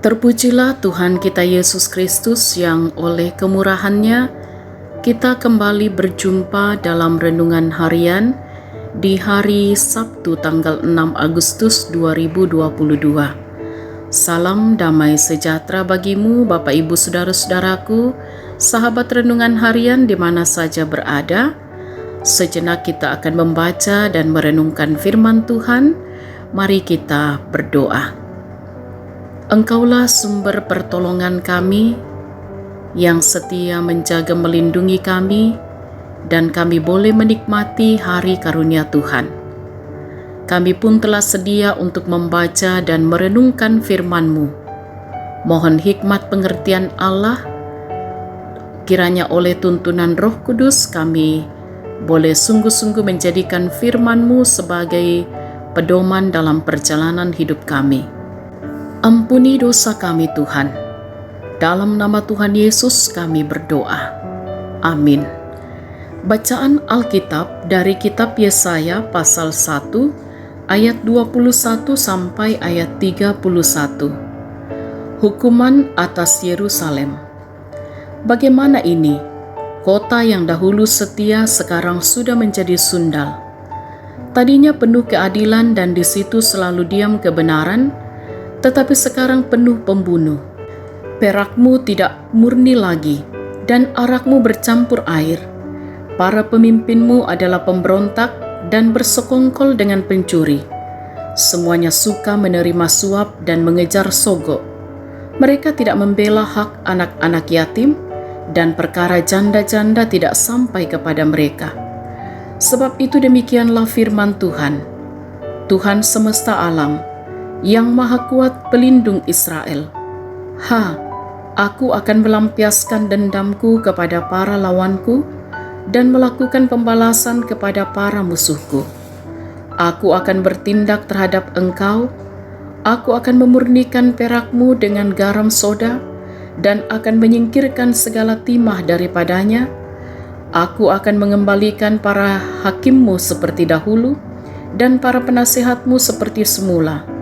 Terpujilah Tuhan kita Yesus Kristus yang oleh kemurahan-Nya kita kembali berjumpa dalam renungan harian di hari Sabtu tanggal 6 Agustus 2022. Salam damai sejahtera bagimu Bapak Ibu Saudara-saudaraku, sahabat renungan harian di mana saja berada. Sejenak kita akan membaca dan merenungkan firman Tuhan. Mari kita berdoa. Engkaulah sumber pertolongan kami, yang setia menjaga melindungi kami, dan kami boleh menikmati hari karunia Tuhan. Kami pun telah sedia untuk membaca dan merenungkan firman-Mu. Mohon hikmat pengertian Allah, kiranya oleh tuntunan Roh Kudus kami boleh sungguh-sungguh menjadikan firman-Mu sebagai pedoman dalam perjalanan hidup kami. Ampuni dosa kami Tuhan. Dalam nama Tuhan Yesus kami berdoa. Amin. Bacaan Alkitab dari kitab Yesaya pasal 1 ayat 21 sampai ayat 31. Hukuman atas Yerusalem. Bagaimana ini? Kota yang dahulu setia sekarang sudah menjadi sundal. Tadinya penuh keadilan dan di situ selalu diam kebenaran, tetapi sekarang penuh pembunuh. Perakmu tidak murni lagi, dan arakmu bercampur air. Para pemimpinmu adalah pemberontak dan bersekongkol dengan pencuri. Semuanya suka menerima suap dan mengejar sogok. Mereka tidak membela hak anak-anak yatim, dan perkara janda-janda tidak sampai kepada mereka. Sebab itu demikianlah firman Tuhan, Tuhan semesta alam, yang maha kuat pelindung Israel. Aku akan melampiaskan dendamku kepada para lawanku dan melakukan pembalasan kepada para musuhku. Aku akan bertindak terhadap engkau. Aku akan memurnikan perakmu dengan garam soda dan akan menyingkirkan segala timah daripadanya. Aku akan mengembalikan para hakimmu seperti dahulu dan para penasihatmu seperti semula.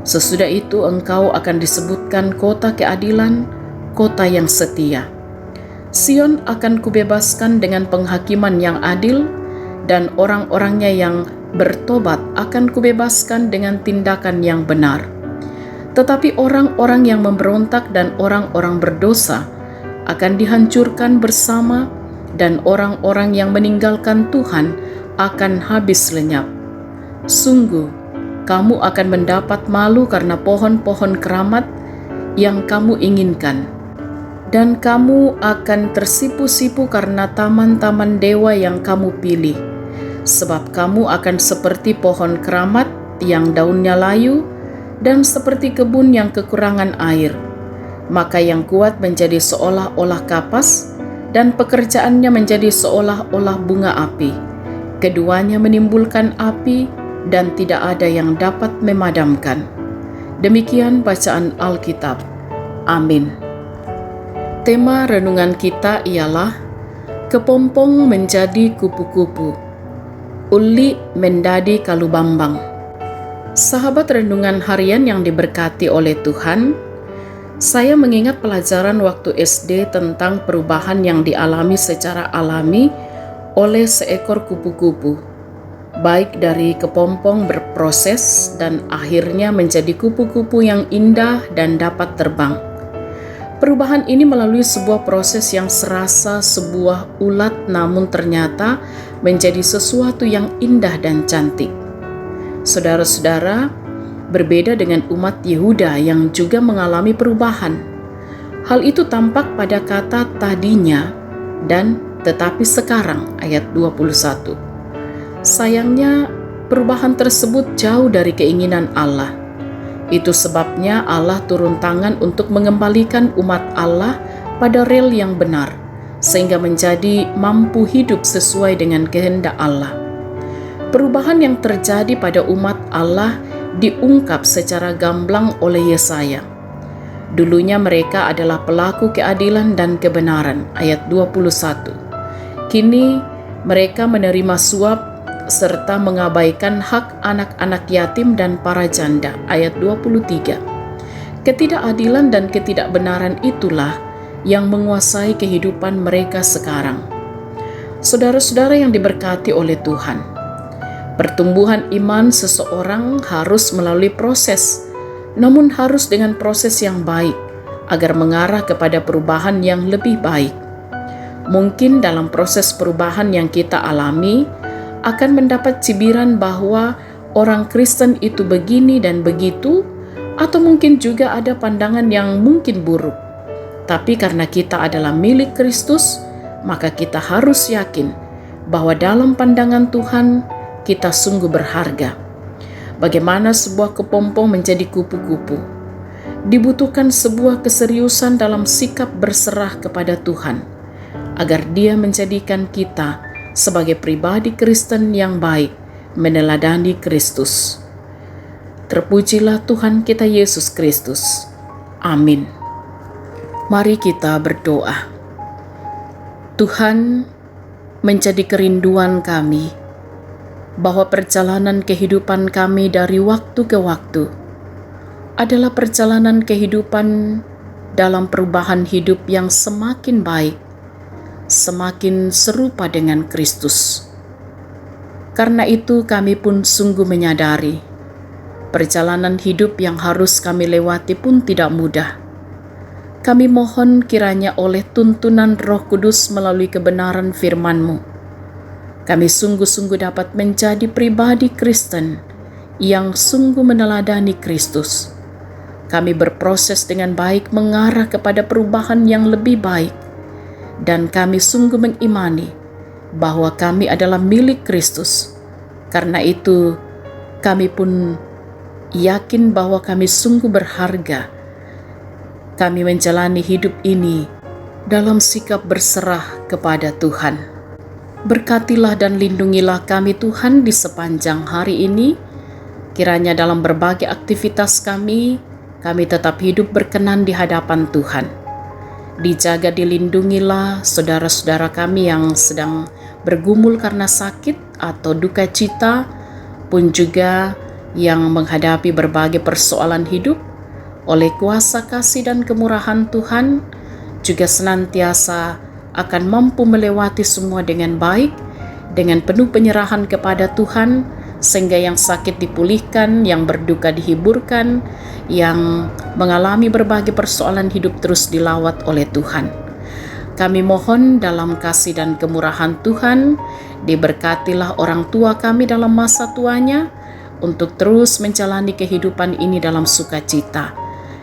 Sesudah itu engkau akan disebutkan kota keadilan, kota yang setia. Sion akan kubebaskan dengan penghakiman yang adil, dan orang-orangnya yang bertobat akan kubebaskan dengan tindakan yang benar. Tetapi orang-orang yang memberontak dan orang-orang berdosa akan dihancurkan bersama, dan orang-orang yang meninggalkan Tuhan akan habis lenyap. Sungguh, kamu akan mendapat malu karena pohon-pohon keramat yang kamu inginkan. Dan kamu akan tersipu-sipu karena taman-taman dewa yang kamu pilih. Sebab kamu akan seperti pohon keramat yang daunnya layu dan seperti kebun yang kekurangan air. Maka yang kuat menjadi seolah-olah kapas dan pekerjaannya menjadi seolah-olah bunga api. Keduanya menimbulkan api dan tidak ada yang dapat memadamkan. Demikian bacaan Alkitab. Amin. Tema renungan kita ialah kepompong menjadi kupu-kupu, uli mendadi kalubambang. Sahabat renungan harian yang diberkati oleh Tuhan, saya mengingat pelajaran waktu SD tentang perubahan yang dialami secara alami oleh seekor kupu-kupu, baik dari kepompong berproses dan akhirnya menjadi kupu-kupu yang indah dan dapat terbang. Perubahan ini melalui sebuah proses yang serasa sebuah ulat, namun ternyata menjadi sesuatu yang indah dan cantik. Saudara-saudara, berbeda dengan umat Yehuda yang juga mengalami perubahan. Hal itu tampak pada kata tadinya dan tetapi sekarang ayat 21. Sayangnya, perubahan tersebut jauh dari keinginan Allah. Itu sebabnya Allah turun tangan untuk mengembalikan umat Allah pada rel yang benar, sehingga menjadi mampu hidup sesuai dengan kehendak Allah. Perubahan yang terjadi pada umat Allah diungkap secara gamblang oleh Yesaya. Dulunya mereka adalah pelaku keadilan dan kebenaran, ayat 21. Kini mereka menerima suap serta mengabaikan hak anak-anak yatim dan para janda, ayat 23. Ketidakadilan dan ketidakbenaran itulah yang menguasai kehidupan mereka sekarang. Saudara-saudara yang diberkati oleh Tuhan, pertumbuhan iman seseorang harus melalui proses, namun harus dengan proses yang baik agar mengarah kepada perubahan yang lebih baik. Mungkin dalam proses perubahan yang kita alami akan mendapat cibiran bahwa orang Kristen itu begini dan begitu, atau mungkin juga ada pandangan yang mungkin buruk. Tapi karena kita adalah milik Kristus, maka kita harus yakin bahwa dalam pandangan Tuhan kita sungguh berharga. Bagaimana sebuah kepompong menjadi kupu-kupu? Dibutuhkan sebuah keseriusan dalam sikap berserah kepada Tuhan, agar Dia menjadikan kita sebagai pribadi Kristen yang baik, meneladani Kristus. Terpujilah Tuhan kita Yesus Kristus. Amin. Mari kita berdoa. Tuhan, menjadi kerinduan kami bahwa perjalanan kehidupan kami dari waktu ke waktu adalah perjalanan kehidupan dalam perubahan hidup yang semakin baik, semakin serupa dengan Kristus. Karena itu kami pun sungguh menyadari perjalanan hidup yang harus kami lewati pun tidak mudah. Kami mohon kiranya oleh tuntunan Roh Kudus melalui kebenaran firman-Mu, kami sungguh-sungguh dapat menjadi pribadi Kristen yang sungguh meneladani Kristus. Kami berproses dengan baik mengarah kepada perubahan yang lebih baik, dan kami sungguh mengimani bahwa kami adalah milik Kristus. Karena itu, kami pun yakin bahwa kami sungguh berharga. Kami menjalani hidup ini dalam sikap berserah kepada Tuhan. Berkatilah dan lindungilah kami Tuhan di sepanjang hari ini. Kiranya dalam berbagai aktivitas kami tetap hidup berkenan di hadapan Tuhan. Dijaga, dilindungilah saudara-saudara kami yang sedang bergumul karena sakit atau duka cita, pun juga yang menghadapi berbagai persoalan hidup. Oleh kuasa kasih dan kemurahan Tuhan, juga senantiasa akan mampu melewati semua dengan baik, dengan penuh penyerahan kepada Tuhan, sehingga yang sakit dipulihkan, yang berduka dihiburkan, yang mengalami berbagai persoalan hidup terus dilawat oleh Tuhan. Kami mohon dalam kasih dan kemurahan Tuhan, diberkatilah orang tua kami dalam masa tuanya untuk terus menjalani kehidupan ini dalam sukacita.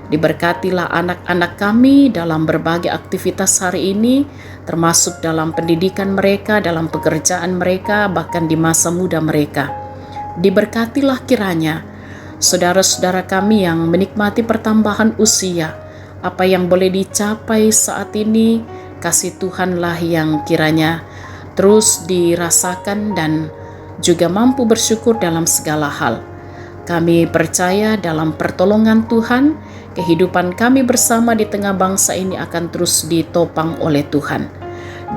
Diberkatilah anak-anak kami dalam berbagai aktivitas hari ini, termasuk dalam pendidikan mereka, dalam pekerjaan mereka, bahkan di masa muda mereka. Diberkatilah kiranya saudara-saudara kami yang menikmati pertambahan usia, apa yang boleh dicapai saat ini, kasih Tuhanlah yang kiranya terus dirasakan dan juga mampu bersyukur dalam segala hal. Kami percaya dalam pertolongan Tuhan, kehidupan kami bersama di tengah bangsa ini akan terus ditopang oleh Tuhan.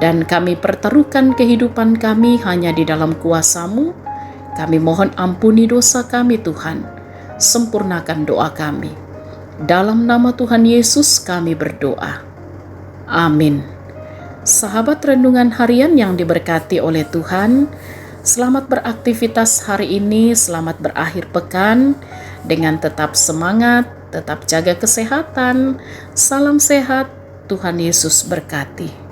Dan kami pertaruhkan kehidupan kami hanya di dalam kuasa-Mu. Kami mohon ampuni dosa kami Tuhan, sempurnakan doa kami. Dalam nama Tuhan Yesus kami berdoa. Amin. Sahabat renungan harian yang diberkati oleh Tuhan, selamat beraktivitas hari ini, selamat berakhir pekan dengan tetap semangat, tetap jaga kesehatan. Salam sehat, Tuhan Yesus berkati.